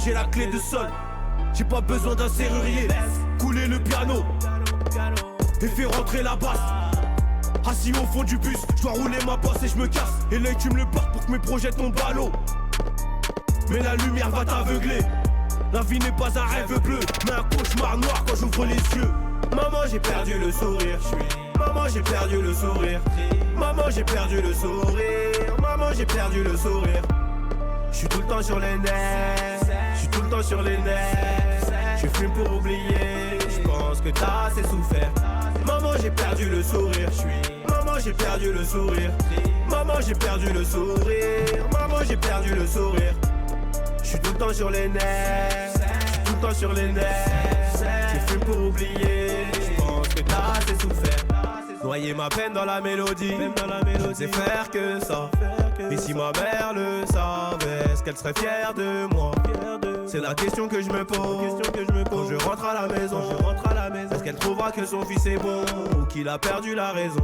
j'ai la clé de sol. J'ai pas besoin d'un serrurier. Couler le piano et faire rentrer la basse. Assis au fond du bus, je dois rouler ma bosse et je me casse. Et l'œil tu me le portes pour que mes projets tombent à l'eau. Mais la lumière va t'aveugler. La vie n'est pas un rêve bleu, mais un cauchemar noir quand j'ouvre les yeux. Maman j'ai perdu le sourire. Maman j'ai perdu le sourire. Maman j'ai perdu le sourire. Maman j'ai perdu le sourire. Je suis tout le temps sur les nerfs. Je suis tout le temps sur les nerfs. Je fume pour oublier. Je pense que t'as assez souffert. Maman j'ai perdu le sourire. Maman j'ai perdu le sourire. Maman j'ai perdu le sourire. Maman j'ai perdu le sourire. Je suis tout le temps sur les nerfs. Je suis tout le temps sur les nerfs. Je fume pour oublier. Je pense que t'as assez souffert. Noyer ma peine dans la mélodie. Je ne sais faire que ça. Et si ma mère le savait, est-ce qu'elle serait fière de moi? C'est la question que je me pose. Quand je rentre à la maison, est-ce qu'elle trouvera que son fils est bon ou qu'il a perdu la raison?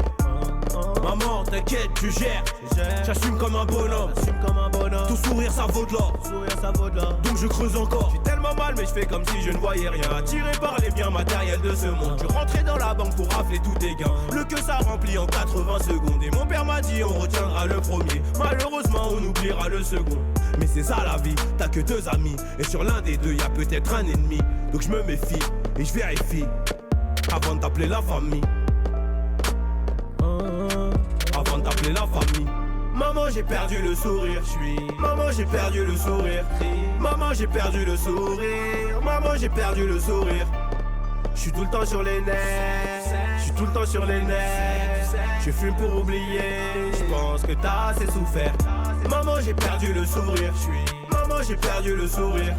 Maman, t'inquiète, tu gères. J'assume comme un bonhomme. Tout sourire, ça vaut de l'or. Donc je creuse encore. J'ai tellement mal, mais je fais comme si je ne voyais rien. Attiré par les biens matériels de ce monde. Je rentrais dans la banque pour rafler tous tes gains. Le que ça remplit en 80 secondes. Et mon père m'a dit, on retiendra le premier. Malheureusement, on oubliera le second. Mais c'est ça la vie, t'as que deux amis. Et sur l'un des deux, y'a peut-être un ennemi. Donc je me méfie et je vérifie avant de t'appeler la famille. Avant d'appeler la famille. Maman j'ai perdu le sourire. Maman j'ai perdu le sourire. Maman j'ai perdu le sourire. Maman j'ai perdu le sourire. Je suis tout le temps sur les nerfs. Je suis tout le temps sur les nerfs. Je fume pour oublier. Je pense que t'as assez souffert. Maman j'ai perdu le sourire. Maman j'ai perdu le sourire.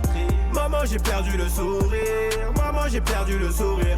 Maman j'ai perdu le sourire. Maman j'ai perdu le sourire.